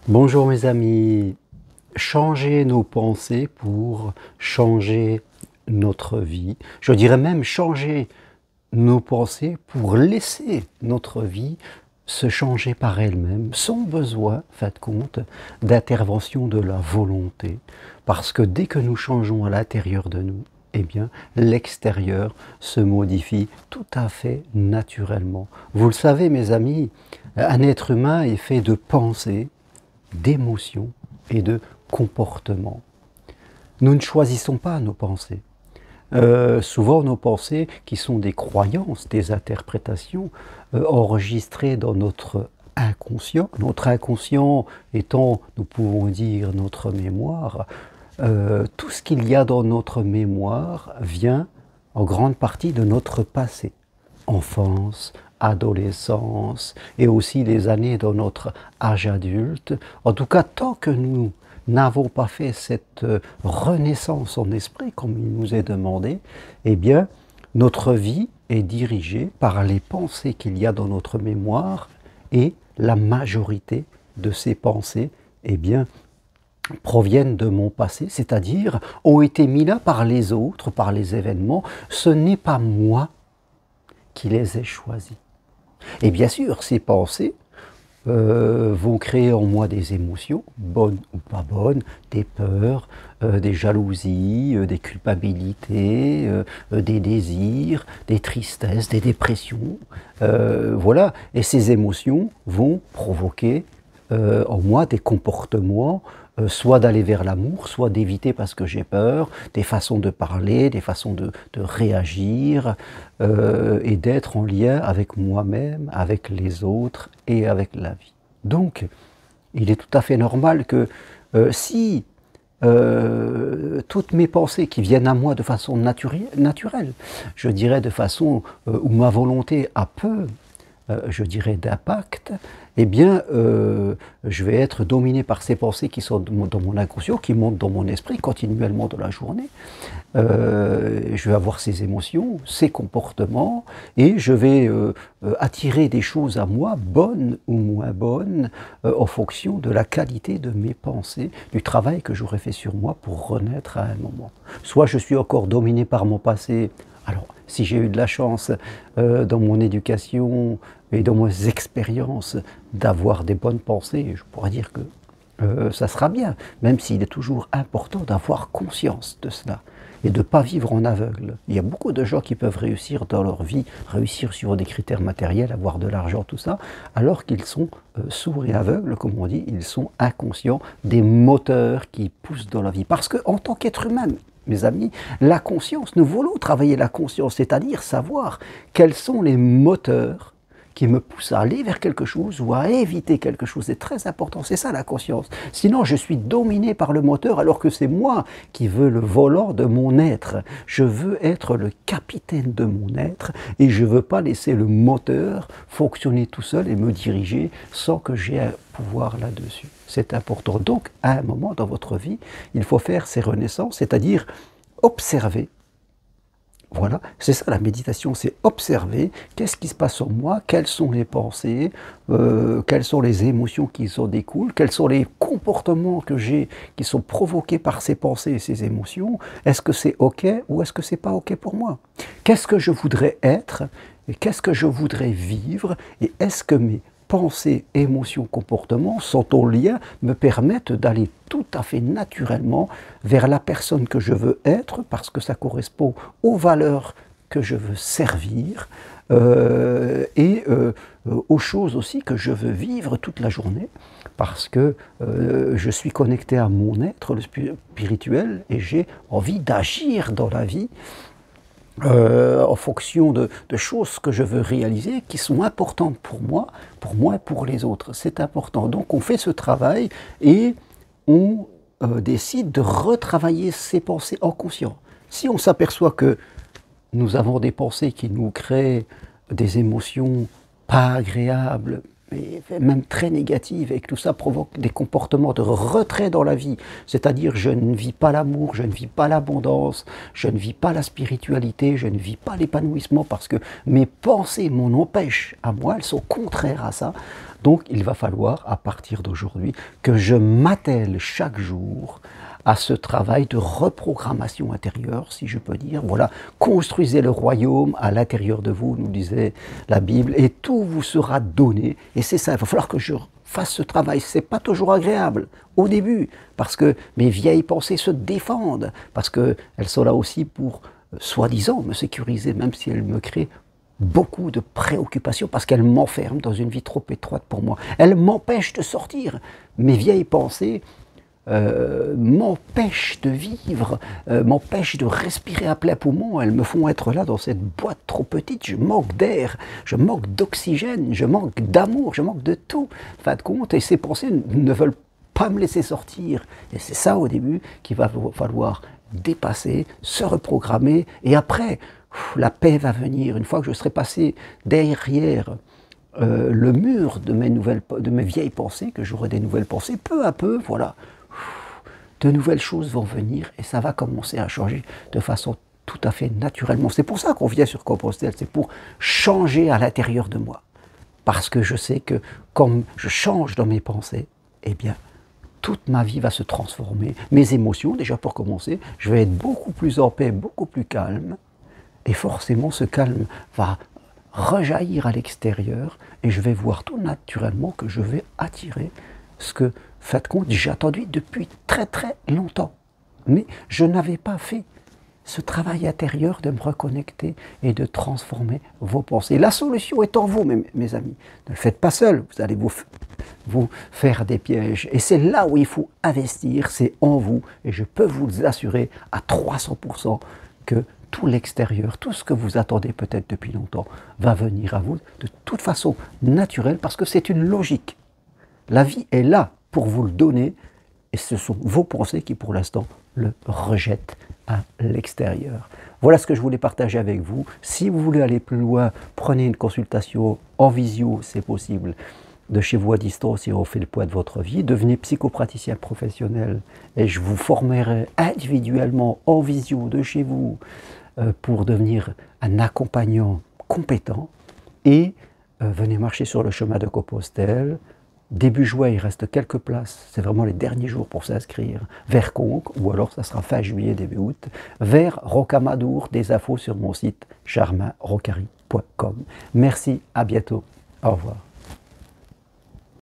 Bonjour mes amis, changer nos pensées pour changer notre vie. Je dirais même changer nos pensées pour laisser notre vie se changer par elle-même, sans besoin, faites compte, d'intervention de la volonté. Parce que dès que nous changeons à l'intérieur de nous, eh bien, l'extérieur se modifie tout à fait naturellement. Vous le savez mes amis, un être humain est fait de pensées, d'émotions et de comportements. Nous ne choisissons pas nos pensées. Souvent nos pensées, qui sont des croyances, des interprétations, enregistrées dans notre inconscient étant, nous pouvons dire, notre mémoire, tout ce qu'il y a dans notre mémoire vient en grande partie de notre passé. Enfance, adolescence et aussi les années dans notre âge adulte. En tout cas, tant que nous n'avons pas fait cette renaissance en esprit, comme il nous est demandé, eh bien, notre vie est dirigée par les pensées qu'il y a dans notre mémoire et la majorité de ces pensées, eh bien, proviennent de mon passé, c'est-à-dire ont été mis là par les autres, par les événements. Ce n'est pas moi qui les ai choisis. Et bien sûr, ces pensées vont créer en moi des émotions, bonnes ou pas bonnes, des peurs, des jalousies, des culpabilités, des désirs, des tristesses, des dépressions. Voilà, et ces émotions vont provoquer en moi des comportements, soit d'aller vers l'amour, soit d'éviter parce que j'ai peur, des façons de parler, des façons de réagir, et d'être en lien avec moi-même, avec les autres et avec la vie. Donc, il est tout à fait normal que si toutes mes pensées qui viennent à moi de façon naturelle, je dirais de façon où ma volonté a peu, je dirais, d'impact, eh bien, je vais être dominé par ces pensées qui sont dans mon inconscient, qui montent dans mon esprit continuellement dans la journée. Je vais avoir ces émotions, ces comportements, et je vais attirer des choses à moi, bonnes ou moins bonnes, en fonction de la qualité de mes pensées, du travail que j'aurais fait sur moi pour renaître à un moment. Soit je suis encore dominé par mon passé. Alors, si j'ai eu de la chance dans mon éducation et dans mes expériences d'avoir des bonnes pensées, je pourrais dire que ça sera bien, même s'il est toujours important d'avoir conscience de cela et de ne pas vivre en aveugle. Il y a beaucoup de gens qui peuvent réussir dans leur vie, réussir sur des critères matériels, avoir de l'argent, tout ça, alors qu'ils sont sourds et aveugles, comme on dit, ils sont inconscients des moteurs qui poussent dans la vie. Parce qu'en tant qu'être humain, mes amis, la conscience, nous voulons travailler la conscience, c'est-à-dire savoir quels sont les moteurs qui me poussent à aller vers quelque chose ou à éviter quelque chose. C'est très important, c'est ça la conscience. Sinon, je suis dominé par le moteur alors que c'est moi qui veux le volant de mon être. Je veux être le capitaine de mon être et je ne veux pas laisser le moteur fonctionner tout seul et me diriger sans que j'ai un pouvoir là-dessus. C'est important. Donc, à un moment dans votre vie, il faut faire ces renaissances, c'est-à-dire observer. Voilà, c'est ça la méditation, c'est observer qu'est-ce qui se passe en moi, quelles sont les pensées, quelles sont les émotions qui en découlent, quels sont les comportements que j'ai qui sont provoqués par ces pensées et ces émotions. Est-ce que c'est OK ou est-ce que c'est pas OK pour moi? Qu'est-ce que je voudrais être et qu'est-ce que je voudrais vivre et est-ce que mes pensées, émotions, comportements sont en lien, me permettent d'aller tout à fait naturellement vers la personne que je veux être, parce que ça correspond aux valeurs que je veux servir, et aux choses aussi que je veux vivre toute la journée, parce que je suis connecté à mon être, le spirituel, et j'ai envie d'agir dans la vie, en fonction de choses que je veux réaliser qui sont importantes pour moi et pour les autres. C'est important. Donc on fait ce travail et on décide de retravailler ses pensées en conscient. Si on s'aperçoit que nous avons des pensées qui nous créent des émotions pas agréables, même très négatives, et que tout ça provoque des comportements de retrait dans la vie. C'est-à-dire, je ne vis pas l'amour, je ne vis pas l'abondance, je ne vis pas la spiritualité, je ne vis pas l'épanouissement, parce que mes pensées m'en empêchent à moi, elles sont contraires à ça. Donc il va falloir, à partir d'aujourd'hui, que je m'attelle chaque jour à ce travail de reprogrammation intérieure, si je peux dire. Voilà, construisez le royaume à l'intérieur de vous, nous disait la Bible, et tout vous sera donné. Et c'est ça, il va falloir que je fasse ce travail. C'est pas toujours agréable au début, parce que mes vieilles pensées se défendent, parce qu'elles sont là aussi pour, soi-disant, me sécuriser, même si elles me créent beaucoup de préoccupations, parce qu'elles m'enferment dans une vie trop étroite pour moi. Elles m'empêchent de sortir. Mes vieilles pensées m'empêchent de vivre, m'empêchent de respirer à plein poumon. Elles me font être là dans cette boîte trop petite. Je manque d'air, je manque d'oxygène, je manque d'amour, je manque de tout. En fin de compte, et ces pensées ne veulent pas me laisser sortir. Et c'est ça au début qu'il va falloir dépasser, se reprogrammer, et après, la paix va venir. Une fois que je serai passé derrière le mur de mes vieilles pensées, que j'aurai des nouvelles pensées, peu à peu, voilà, de nouvelles choses vont venir et ça va commencer à changer de façon tout à fait naturellement. C'est pour ça qu'on vient sur Compostelle, c'est pour changer à l'intérieur de moi. Parce que je sais que comme je change dans mes pensées, eh bien, toute ma vie va se transformer. Mes émotions, déjà pour commencer, je vais être beaucoup plus en paix, beaucoup plus calme. Et forcément, ce calme va rejaillir à l'extérieur et je vais voir tout naturellement que je vais attirer ce que, faites compte, j'ai attendu depuis très très longtemps. Mais je n'avais pas fait ce travail intérieur de me reconnecter et de transformer vos pensées. La solution est en vous, mes amis. Ne le faites pas seul, vous allez vous faire des pièges. Et c'est là où il faut investir, c'est en vous. Et je peux vous assurer à 300% que tout l'extérieur, tout ce que vous attendez peut-être depuis longtemps, va venir à vous de toute façon naturelle, parce que c'est une logique. La vie est là pour vous le donner, et ce sont vos pensées qui, pour l'instant, le rejettent à l'extérieur. Voilà ce que je voulais partager avec vous. Si vous voulez aller plus loin, prenez une consultation en visio, c'est possible, de chez vous à distance, et on fait le poids de votre vie. Devenez psychopraticien professionnel et je vous formerai individuellement en visio de chez vous pour devenir un accompagnant compétent. Et venez marcher sur le chemin de Compostelle. Début juin, il reste quelques places, c'est vraiment les derniers jours pour s'inscrire, vers Conques, ou alors ça sera fin juillet, début août, vers Rocamadour, des infos sur mon site charminrocari.com. Merci, à bientôt, au revoir.